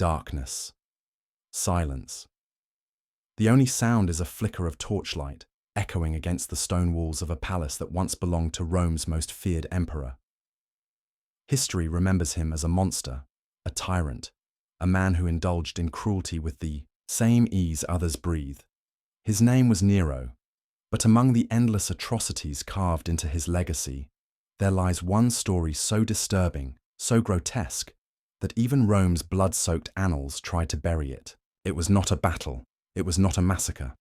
Darkness. Silence. The only sound is a flicker of torchlight, echoing against the stone walls of a palace that once belonged to Rome's most feared emperor. History remembers him as a monster, a tyrant, a man who indulged in cruelty with the same ease others breathe. His name was Nero, but among the endless atrocities carved into his legacy, there lies one story so disturbing, so grotesque, that even Rome's blood-soaked annals tried to bury it. It was not a battle, it was not a massacre.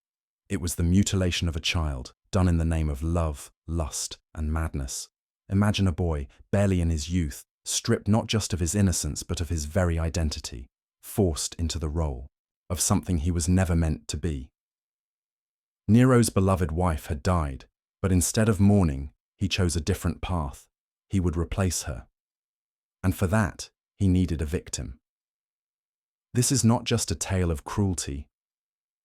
It was the mutilation of a child, done in the name of love, lust, and madness. Imagine a boy, barely in his youth, stripped not just of his innocence but of his very identity, forced into the role of something he was never meant to be. Nero's beloved wife had died, but instead of mourning, he chose a different path. He would replace her. And for that, he needed a victim. This is not just a tale of cruelty.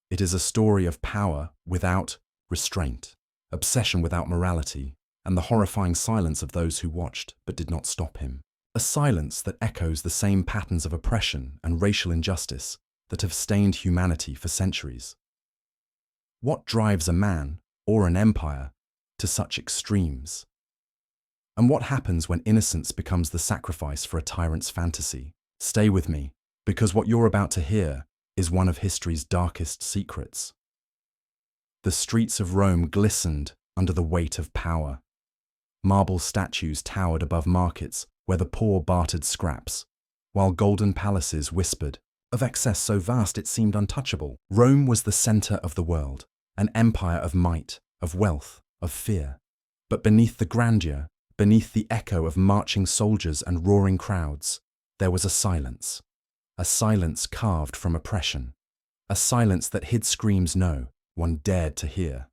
It is a story of power without restraint, obsession without morality, and the horrifying silence of those who watched but did not stop him. A silence that echoes the same patterns of oppression and racial injustice that have stained humanity for centuries. What drives a man, or an empire, to such extremes? And what happens when innocence becomes the sacrifice for a tyrant's fantasy? Stay with me, because what you're about to hear is one of history's darkest secrets. The streets of Rome glistened under the weight of power. Marble statues towered above markets where the poor bartered scraps, while golden palaces whispered of excess so vast it seemed untouchable. Rome was the center of the world, an empire of might, of wealth, of fear. But beneath the grandeur, beneath the echo of marching soldiers and roaring crowds, there was a silence carved from oppression, a silence that hid screams no one dared to hear.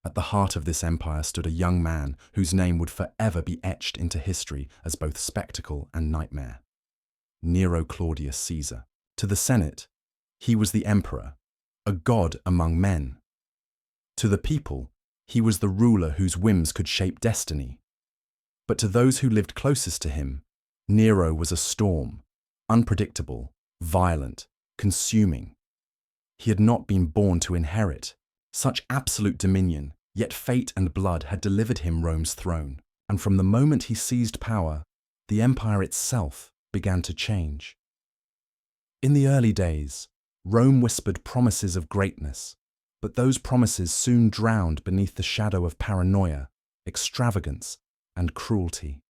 At the heart of this empire stood a young man whose name would forever be etched into history as both spectacle and nightmare. Nero Claudius Caesar. To the Senate, he was the emperor, a god among men. To the people, he was the ruler whose whims could shape destiny. But to those who lived closest to him, Nero was a storm, unpredictable, violent, consuming. He had not been born to inherit such absolute dominion, yet fate and blood had delivered him Rome's throne, and from the moment he seized power, the empire itself began to change. In the early days, Rome whispered promises of greatness, but those promises soon drowned beneath the shadow of paranoia, extravagance, and cruelty.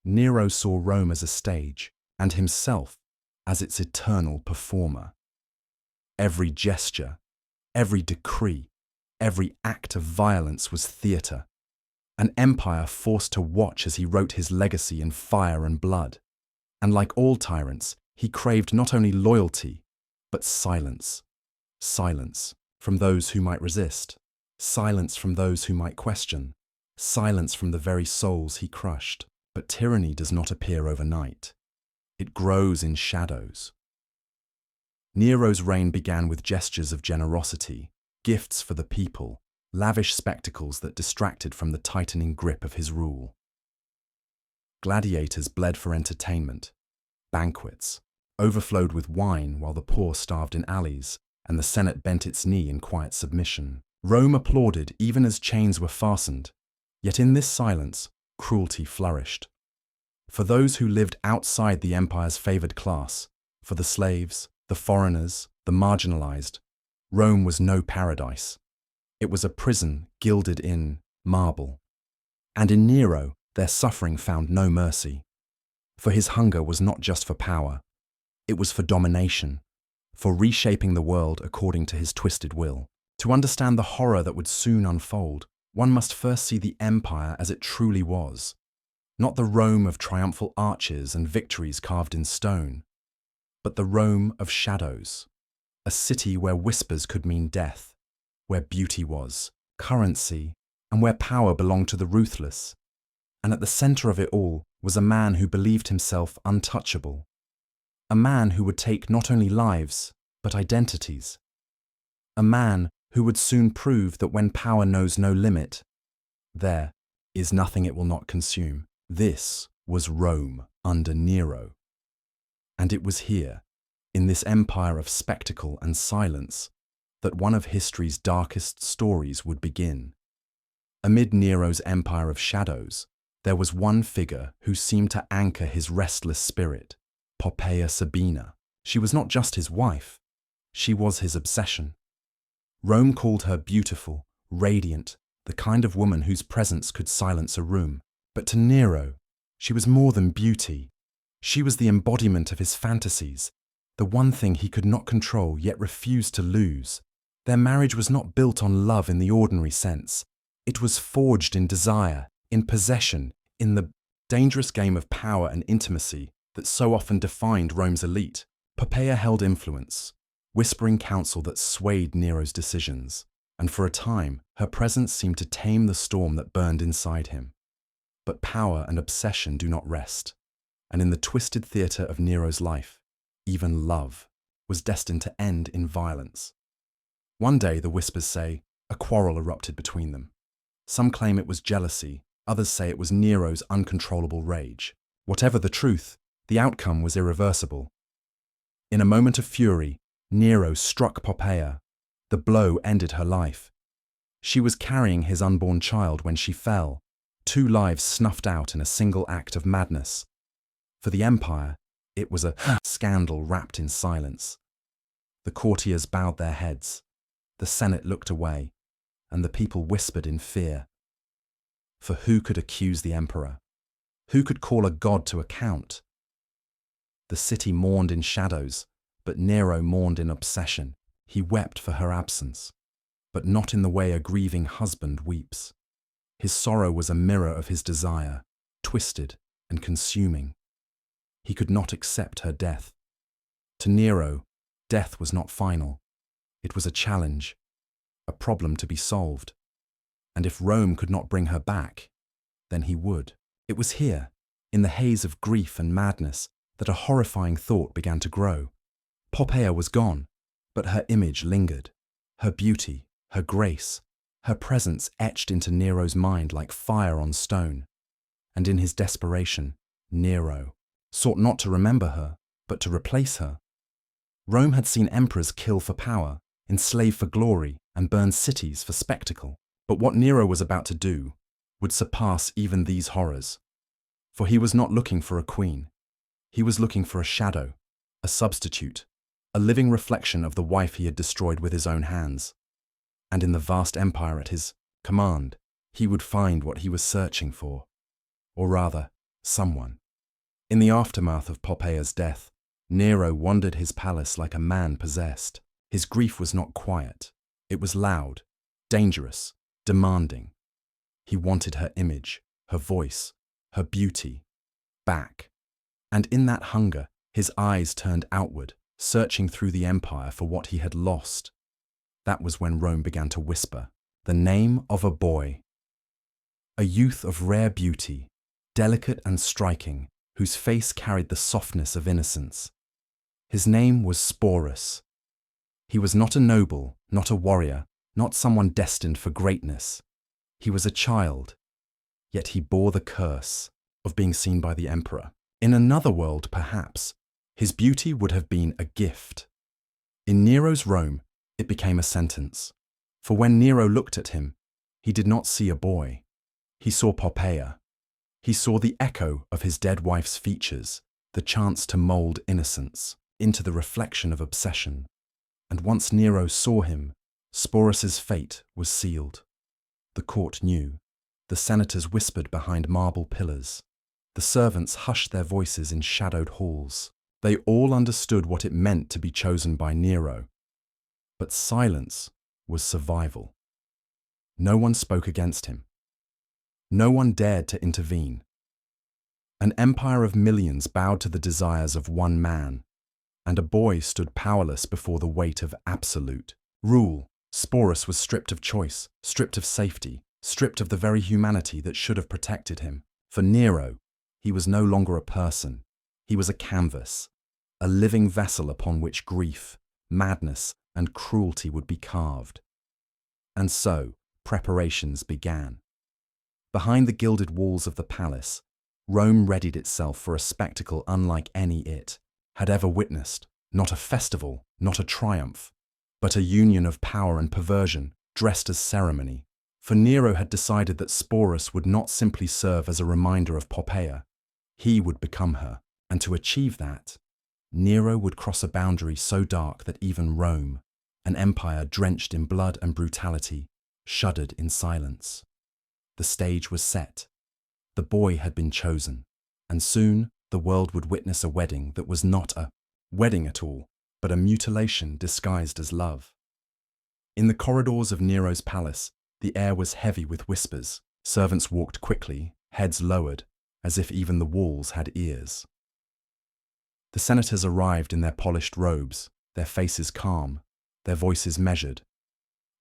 Nero saw Rome as a stage, and himself as its eternal performer. Every gesture, every decree, every act of violence was theatre, an empire forced to watch as he wrote his legacy in fire and blood. And like all tyrants, he craved not only loyalty, but silence. Silence from those who might resist, silence from those who might question, silence from the very souls he crushed. But tyranny does not appear overnight. It grows in shadows. Nero's reign began with gestures of generosity, gifts for the people, lavish spectacles that distracted from the tightening grip of his rule. Gladiators bled for entertainment. Banquets overflowed with wine while the poor starved in alleys, and the Senate bent its knee in quiet submission. Rome applauded even as chains were fastened, yet in this silence, cruelty flourished. For those who lived outside the empire's favored class, for the slaves, the foreigners, the marginalized, Rome was no paradise. It was a prison gilded in marble. And in Nero, their suffering found no mercy. For his hunger was not just for power, it was for domination, for reshaping the world according to his twisted will. To understand the horror that would soon unfold, one must first see the empire as it truly was. Not the Rome of triumphal arches and victories carved in stone, but the Rome of shadows, a city where whispers could mean death, where beauty was, currency, and where power belonged to the ruthless. And at the center of it all was a man who believed himself untouchable, a man who would take not only lives, but identities, a man who would soon prove that when power knows no limit, there is nothing it will not consume. This was Rome under Nero. And it was here, in this empire of spectacle and silence, that one of history's darkest stories would begin. Amid Nero's empire of shadows, there was one figure who seemed to anchor his restless spirit, Poppaea Sabina. She was not just his wife, she was his obsession. Rome called her beautiful, radiant, the kind of woman whose presence could silence a room. But to Nero, she was more than beauty. She was the embodiment of his fantasies, the one thing he could not control yet refused to lose. Their marriage was not built on love in the ordinary sense. It was forged in desire, in possession, in the dangerous game of power and intimacy that so often defined Rome's elite. Poppaea held influence, whispering counsel that swayed Nero's decisions, and for a time, her presence seemed to tame the storm that burned inside him. But power and obsession do not rest, and in the twisted theatre of Nero's life, even love was destined to end in violence. One day, the whispers say, a quarrel erupted between them. Some claim it was jealousy, others say it was Nero's uncontrollable rage. Whatever the truth, the outcome was irreversible. In a moment of fury, Nero struck Poppaea. The blow ended her life. She was carrying his unborn child when she fell, 2 lives snuffed out in a single act of madness. For the empire, it was a scandal wrapped in silence. The courtiers bowed their heads, the Senate looked away, and the people whispered in fear. For who could accuse the emperor? Who could call a god to account? The city mourned in shadows, but Nero mourned in obsession. He wept for her absence, but not in the way a grieving husband weeps. His sorrow was a mirror of his desire, twisted and consuming. He could not accept her death. To Nero, death was not final. It was a challenge, a problem to be solved. And if Rome could not bring her back, then he would. It was here, in the haze of grief and madness, that a horrifying thought began to grow. Poppaea was gone, but her image lingered. Her beauty, her grace, her presence etched into Nero's mind like fire on stone. And in his desperation, Nero sought not to remember her, but to replace her. Rome had seen emperors kill for power, enslave for glory, and burn cities for spectacle. But what Nero was about to do would surpass even these horrors. For he was not looking for a queen. He was looking for a shadow, a substitute, a living reflection of the wife he had destroyed with his own hands. And in the vast empire at his command, he would find what he was searching for. Or rather, someone. In the aftermath of Poppaea's death, Nero wandered his palace like a man possessed. His grief was not quiet. It was loud, dangerous, demanding. He wanted her image, her voice, her beauty, back. And in that hunger, his eyes turned outward, searching through the empire for what he had lost. That was when Rome began to whisper the name of a boy. A youth of rare beauty, delicate and striking, whose face carried the softness of innocence. His name was Sporus. He was not a noble, not a warrior, not someone destined for greatness. He was a child, yet he bore the curse of being seen by the emperor. In another world, perhaps, his beauty would have been a gift. In Nero's Rome, it became a sentence. For when Nero looked at him, he did not see a boy. He saw Poppaea. He saw the echo of his dead wife's features, the chance to mold innocence into the reflection of obsession. And once Nero saw him, Sporus's fate was sealed. The court knew. The senators whispered behind marble pillars. The servants hushed their voices in shadowed halls. They all understood what it meant to be chosen by Nero. But silence was survival. No one spoke against him. No one dared to intervene. An empire of millions bowed to the desires of one man, and a boy stood powerless before the weight of absolute rule. Sporus was stripped of choice, stripped of safety, stripped of the very humanity that should have protected him. For Nero, he was no longer a person. He was a canvas, a living vessel upon which grief, madness, and cruelty would be carved. And so, preparations began. Behind the gilded walls of the palace, Rome readied itself for a spectacle unlike any it had ever witnessed. not a festival, not a triumph, but a union of power and perversion, dressed as ceremony. For Nero had decided that Sporus would not simply serve as a reminder of Poppaea, he would become her. And to achieve that, Nero would cross a boundary so dark that even Rome, an empire drenched in blood and brutality, shuddered in silence. The stage was set. The boy had been chosen, and soon the world would witness a wedding that was not a wedding at all, but a mutilation disguised as love. In the corridors of Nero's palace, the air was heavy with whispers. Servants walked quickly, heads lowered, as if even the walls had ears. The senators arrived in their polished robes, their faces calm, their voices measured.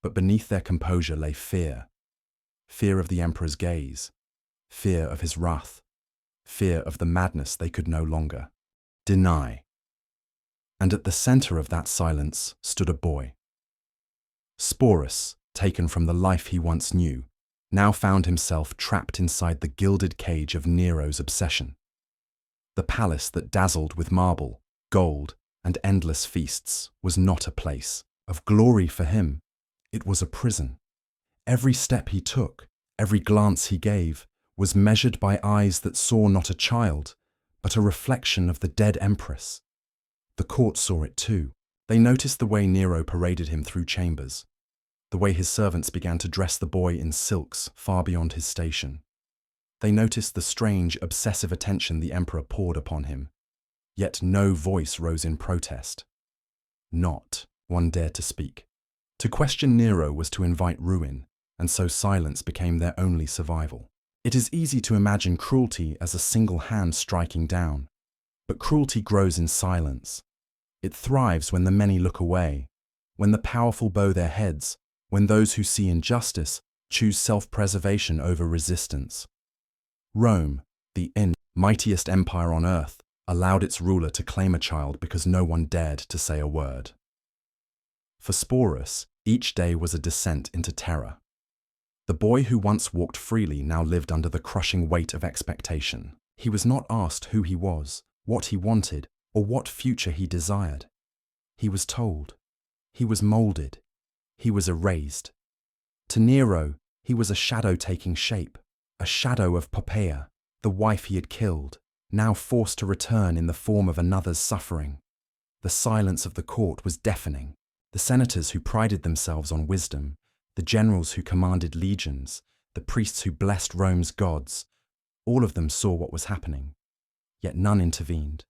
But beneath their composure lay fear. Fear of the emperor's gaze, fear of his wrath, fear of the madness they could no longer deny. And at the center of that silence stood a boy. Sporus, taken from the life he once knew, now found himself trapped inside the gilded cage of Nero's obsession. The palace that dazzled with marble, gold, and endless feasts was not a place of glory for him. It was a prison. Every step he took, every glance he gave, was measured by eyes that saw not a child, but a reflection of the dead empress. The court saw it too. They noticed the way Nero paraded him through chambers, the way his servants began to dress the boy in silks far beyond his station. They noticed the strange, obsessive attention the emperor poured upon him. Yet no voice rose in protest. Not one dared to speak. To question Nero was to invite ruin, and so silence became their only survival. It is easy to imagine cruelty as a single hand striking down, but cruelty grows in silence. It thrives when the many look away, when the powerful bow their heads, when those who see injustice choose self-preservation over resistance. Rome, the mightiest empire on earth, allowed its ruler to claim a child because no one dared to say a word. For Sporus, each day was a descent into terror. The boy who once walked freely now lived under the crushing weight of expectation. He was not asked who he was, what he wanted, or what future he desired. He was told. He was molded. He was erased. To Nero, he was a shadow taking shape, a shadow of Poppaea, the wife he had killed, now forced to return in the form of another's suffering. The silence of the court was deafening. The senators who prided themselves on wisdom, the generals who commanded legions, the priests who blessed Rome's gods, all of them saw what was happening, yet none intervened.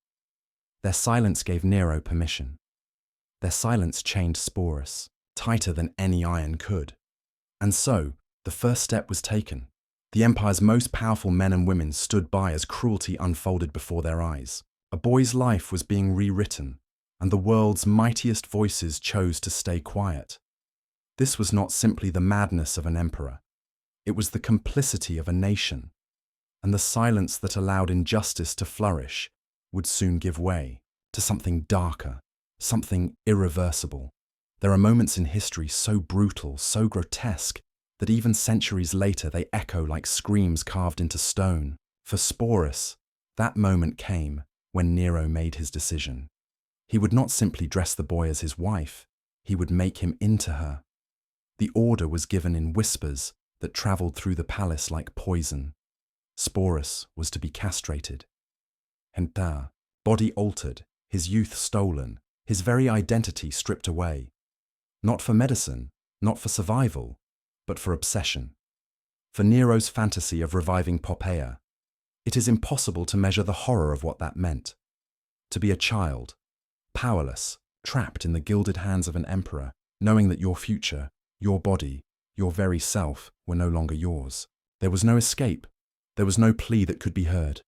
Their silence gave Nero permission. Their silence chained Sporus, tighter than any iron could. And so, the first step was taken. The empire's most powerful men and women stood by as cruelty unfolded before their eyes. A boy's life was being rewritten, and the world's mightiest voices chose to stay quiet. This was not simply the madness of an emperor. It was the complicity of a nation, and the silence that allowed injustice to flourish would soon give way to something darker, something irreversible. There are moments in history so brutal, so grotesque, that even centuries later they echo like screams carved into stone. For Sporus, that moment came when Nero made his decision. He would not simply dress the boy as his wife, he would make him into her. The order was given in whispers that traveled through the palace like poison. Sporus was to be castrated. Enter, body altered, his youth stolen, his very identity stripped away. Not for medicine, not for survival, but for obsession. For Nero's fantasy of reviving Poppaea, it is impossible to measure the horror of what that meant. To be a child, powerless, trapped in the gilded hands of an emperor, knowing that your future, your body, your very self were no longer yours. There was no escape. There was no plea that could be heard.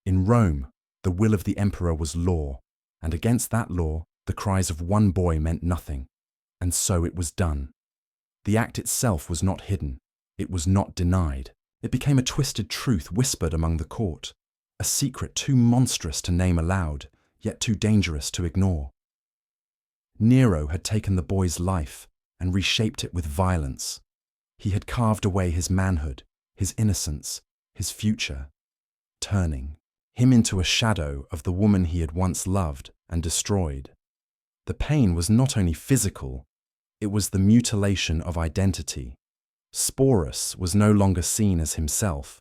In Rome, the will of the emperor was law, and against that law, the cries of one boy meant nothing. And so it was done. The act itself was not hidden. It was not denied. It became a twisted truth whispered among the court, a secret too monstrous to name aloud, yet too dangerous to ignore. Nero had taken the boy's life and reshaped it with violence. He had carved away his manhood, his innocence, his future, turning him into a shadow of the woman he had once loved and destroyed. The pain was not only physical, it was the mutilation of identity. Sporus was no longer seen as himself.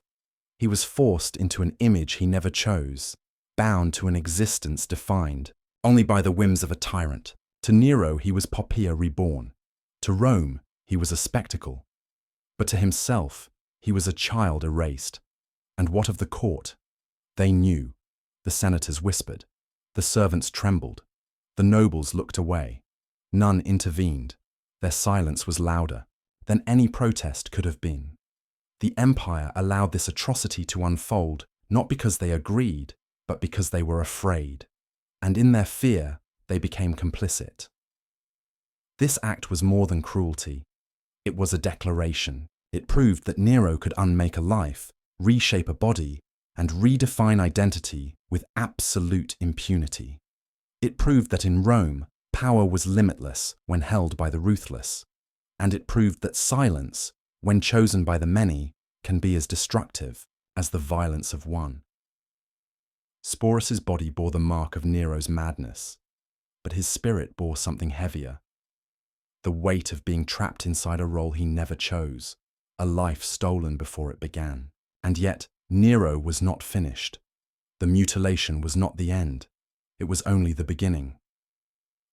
He was forced into an image he never chose, bound to an existence defined only by the whims of a tyrant. To Nero, he was Poppea reborn. To Rome, he was a spectacle. But to himself, he was a child erased. And what of the court? They knew. The senators whispered. The servants trembled. The nobles looked away. None intervened. Their silence was louder than any protest could have been. The empire allowed this atrocity to unfold, not because they agreed, but because they were afraid. And in their fear, they became complicit. This act was more than cruelty. It was a declaration. It proved that Nero could unmake a life, reshape a body, and redefine identity with absolute impunity. It proved that in Rome, power was limitless when held by the ruthless. And it proved that silence, when chosen by the many, can be as destructive as the violence of one. Sporus's body bore the mark of Nero's madness, but his spirit bore something heavier. The weight of being trapped inside a role he never chose, a life stolen before it began. And yet, Nero was not finished. The mutilation was not the end. It was only the beginning.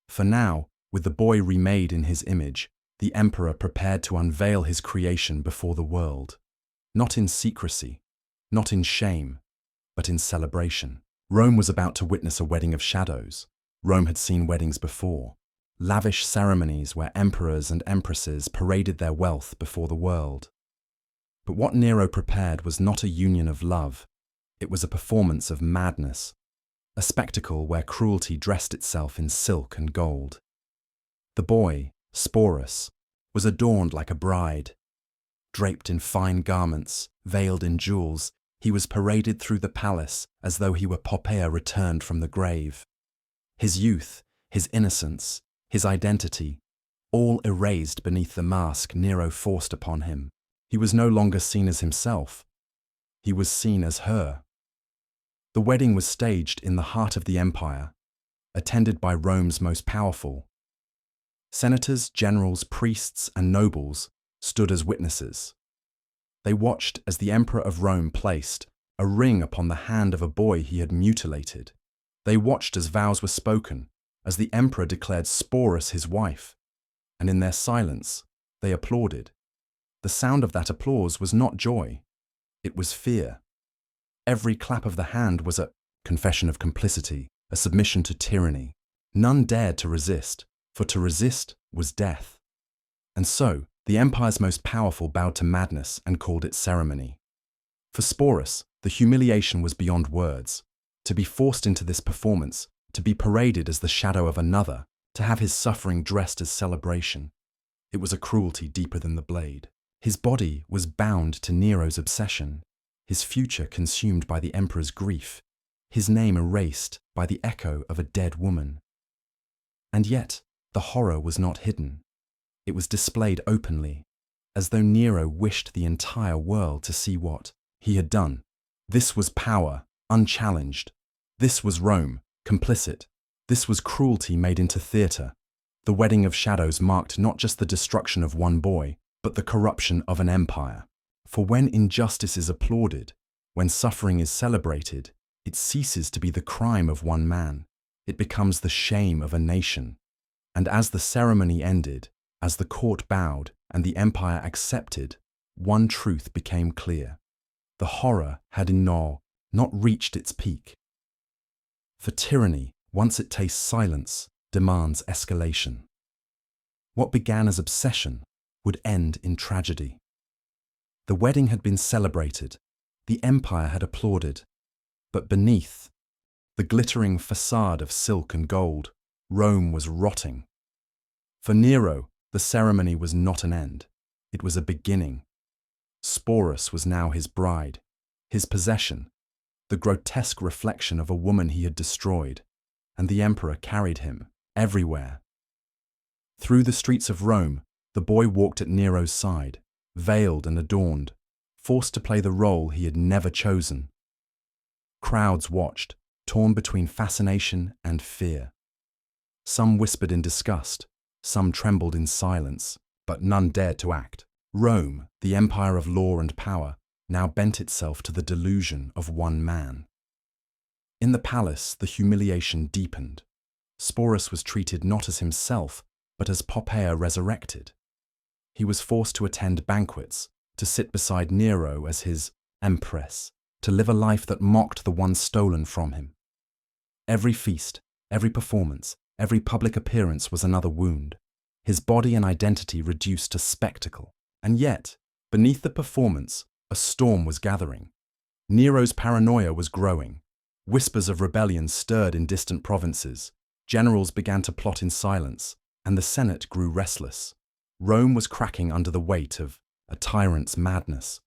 For now, with the boy remade in his image, the emperor prepared to unveil his creation before the world. Not in secrecy, not in shame, but in celebration. Rome was about to witness a wedding of shadows. Rome had seen weddings before. Lavish ceremonies where emperors and empresses paraded their wealth before the world. But what Nero prepared was not a union of love. It was a performance of madness, a spectacle where cruelty dressed itself in silk and gold. The boy, Sporus, was adorned like a bride. Draped in fine garments, veiled in jewels, he was paraded through the palace as though he were Poppea returned from the grave. His youth, his innocence, his identity, all erased beneath the mask Nero forced upon him. He was no longer seen as himself. He was seen as her. The wedding was staged in the heart of the empire, attended by Rome's most powerful. Senators, generals, priests, and nobles stood as witnesses. They watched as the Emperor of Rome placed a ring upon the hand of a boy he had mutilated. They watched as vows were spoken, as the emperor declared Sporus his wife, and in their silence, they applauded. The sound of that applause was not joy, it was fear. Every clap of the hand was a confession of complicity, a submission to tyranny. None dared to resist, for to resist was death. And so, the empire's most powerful bowed to madness and called it ceremony. For Sporus, the humiliation was beyond words. To be forced into this performance, to be paraded as the shadow of another, to have his suffering dressed as celebration. It was a cruelty deeper than the blade. His body was bound to Nero's obsession, his future consumed by the emperor's grief, his name erased by the echo of a dead woman. And yet, the horror was not hidden. It was displayed openly, as though Nero wished the entire world to see what he had done. This was power, unchallenged. This was Rome, complicit. This was cruelty made into theatre. The wedding of shadows marked not just the destruction of one boy, but the corruption of an empire. For when injustice is applauded, when suffering is celebrated, it ceases to be the crime of one man. It becomes the shame of a nation. And as the ceremony ended, as the court bowed and the empire accepted, one truth became clear. The horror had in Nero not reached its peak. For tyranny, once it tastes silence, demands escalation. What began as obsession would end in tragedy. The wedding had been celebrated, the empire had applauded, but beneath, the glittering facade of silk and gold, Rome was rotting. For Nero, the ceremony was not an end, it was a beginning. Sporus was now his bride, his possession, the grotesque reflection of a woman he had destroyed, and the emperor carried him everywhere. Through the streets of Rome, the boy walked at Nero's side, veiled and adorned, forced to play the role he had never chosen. Crowds watched, torn between fascination and fear. Some whispered in disgust, some trembled in silence, but none dared to act. Rome, the empire of law and power, now bent itself to the delusion of one man. In the palace, the humiliation deepened. Sporus was treated not as himself, but as Poppaea resurrected. He was forced to attend banquets, to sit beside Nero as his empress, to live a life that mocked the one stolen from him. Every feast, every performance, every public appearance was another wound, his body and identity reduced to spectacle. And yet, beneath the performance, a storm was gathering. Nero's paranoia was growing. Whispers of rebellion stirred in distant provinces. Generals began to plot in silence, and the Senate grew restless. Rome was cracking under the weight of a tyrant's madness.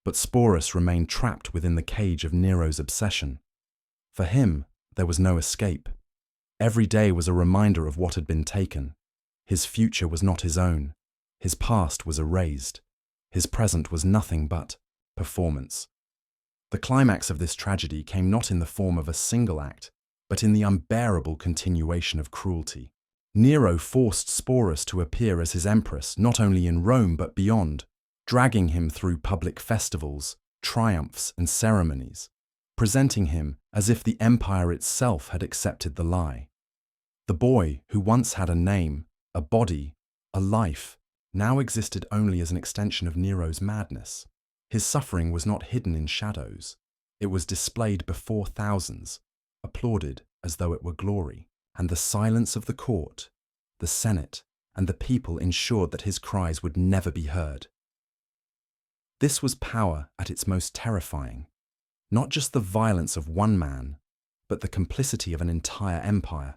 But Sporus remained trapped within the cage of Nero's obsession. For him, there was no escape. Every day was a reminder of what had been taken. His future was not his own. His past was erased. His present was nothing but performance. The climax of this tragedy came not in the form of a single act, but in the unbearable continuation of cruelty. Nero forced Sporus to appear as his empress not only in Rome but beyond, dragging him through public festivals, triumphs, and ceremonies, presenting him as if the empire itself had accepted the lie. The boy, who once had a name, a body, a life, now existed only as an extension of Nero's madness. His suffering was not hidden in shadows. It was displayed before thousands, applauded as though it were glory. And the silence of the court, the Senate, and the people ensured that his cries would never be heard. This was power at its most terrifying. Not just the violence of one man, but the complicity of an entire empire.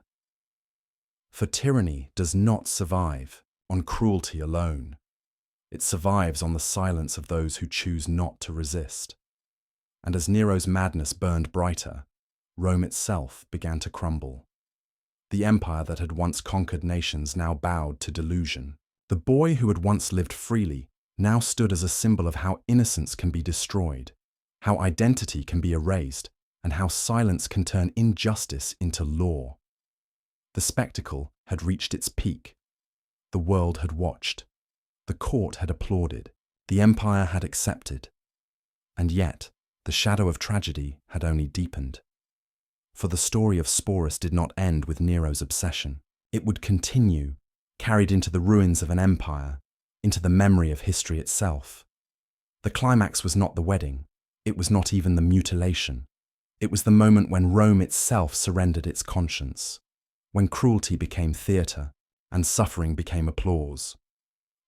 For tyranny does not survive on cruelty alone. It survives on the silence of those who choose not to resist. And as Nero's madness burned brighter, Rome itself began to crumble. The empire that had once conquered nations now bowed to delusion. The boy who had once lived freely now stood as a symbol of how innocence can be destroyed, how identity can be erased, and how silence can turn injustice into law. The spectacle had reached its peak. The world had watched. The court had applauded. The empire had accepted. And yet, the shadow of tragedy had only deepened. For the story of Sporus did not end with Nero's obsession. It would continue, carried into the ruins of an empire, into the memory of history itself. The climax was not the wedding. It was not even the mutilation. It was the moment when Rome itself surrendered its conscience, when cruelty became theatre and suffering became applause.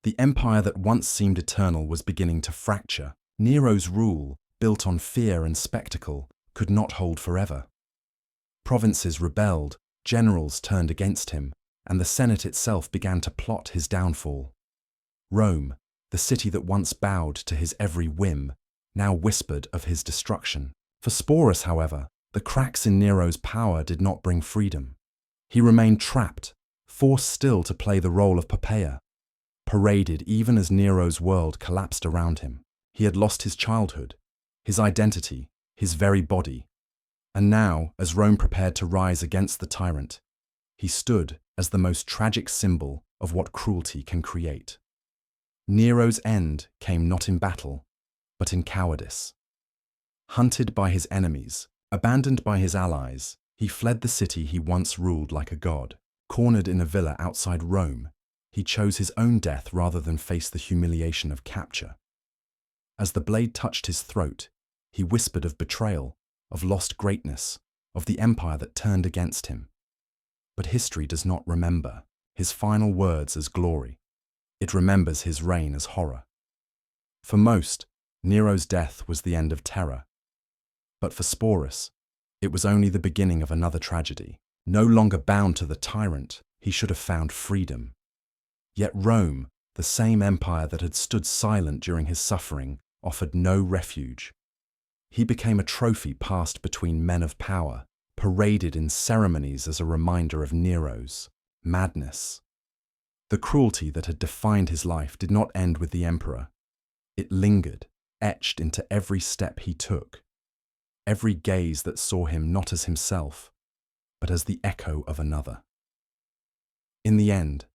The empire that once seemed eternal was beginning to fracture. Nero's rule, built on fear and spectacle, could not hold forever. Provinces rebelled, generals turned against him, and the Senate itself began to plot his downfall. Rome, the city that once bowed to his every whim, now whispered of his destruction. For Sporus, however, the cracks in Nero's power did not bring freedom. He remained trapped, forced still to play the role of Poppaea, paraded even as Nero's world collapsed around him. He had lost his childhood, his identity, his very body. And now, as Rome prepared to rise against the tyrant, he stood as the most tragic symbol of what cruelty can create. Nero's end came not in battle, but in cowardice. Hunted by his enemies, abandoned by his allies, he fled the city he once ruled like a god. Cornered in a villa outside Rome, he chose his own death rather than face the humiliation of capture. As the blade touched his throat, he whispered of betrayal, of lost greatness, of the empire that turned against him. But history does not remember his final words as glory. It remembers his reign as horror. For most, Nero's death was the end of terror. But for Sporus, it was only the beginning of another tragedy. No longer bound to the tyrant, he should have found freedom. Yet Rome, the same empire that had stood silent during his suffering, offered no refuge. He became a trophy passed between men of power, paraded in ceremonies as a reminder of Nero's madness. The cruelty that had defined his life did not end with the emperor. It lingered, etched into every step he took, every gaze that saw him not as himself, but as the echo of another. In the end,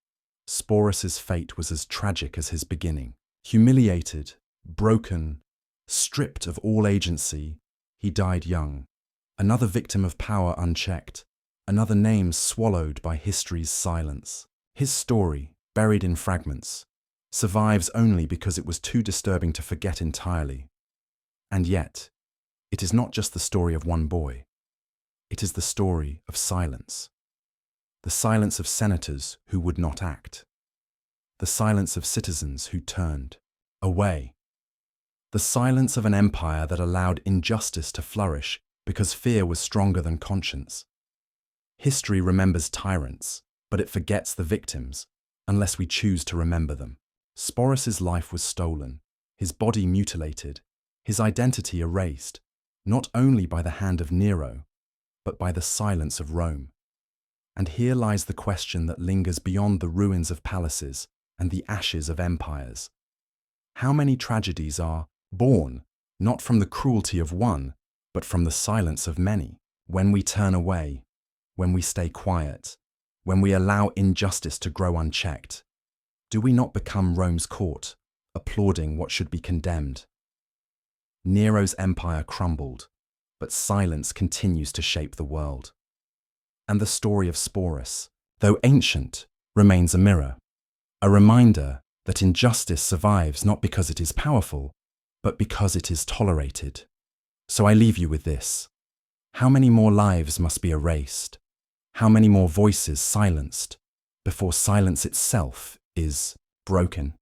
Sporus's fate was as tragic as his beginning. Humiliated, broken, stripped of all agency, he died young. Another victim of power unchecked, another name swallowed by history's silence. His story, buried in fragments, survives only because it was too disturbing to forget entirely. And yet, it is not just the story of one boy. It is the story of silence. The silence of senators who would not act. The silence of citizens who turned away. The silence of an empire that allowed injustice to flourish because fear was stronger than conscience. History remembers tyrants, but it forgets the victims, unless we choose to remember them. Sporus's life was stolen, his body mutilated, his identity erased, not only by the hand of Nero, but by the silence of Rome. And here lies the question that lingers beyond the ruins of palaces and the ashes of empires. How many tragedies are born, not from the cruelty of one, but from the silence of many? When we turn away, when we stay quiet, when we allow injustice to grow unchecked, do we not become Rome's court, applauding what should be condemned? Nero's empire crumbled, but silence continues to shape the world. And the story of Sporus, though ancient, remains a mirror, a reminder that injustice survives not because it is powerful, but because it is tolerated. So I leave you with this. How many more lives must be erased? How many more voices silenced before silence itself is broken?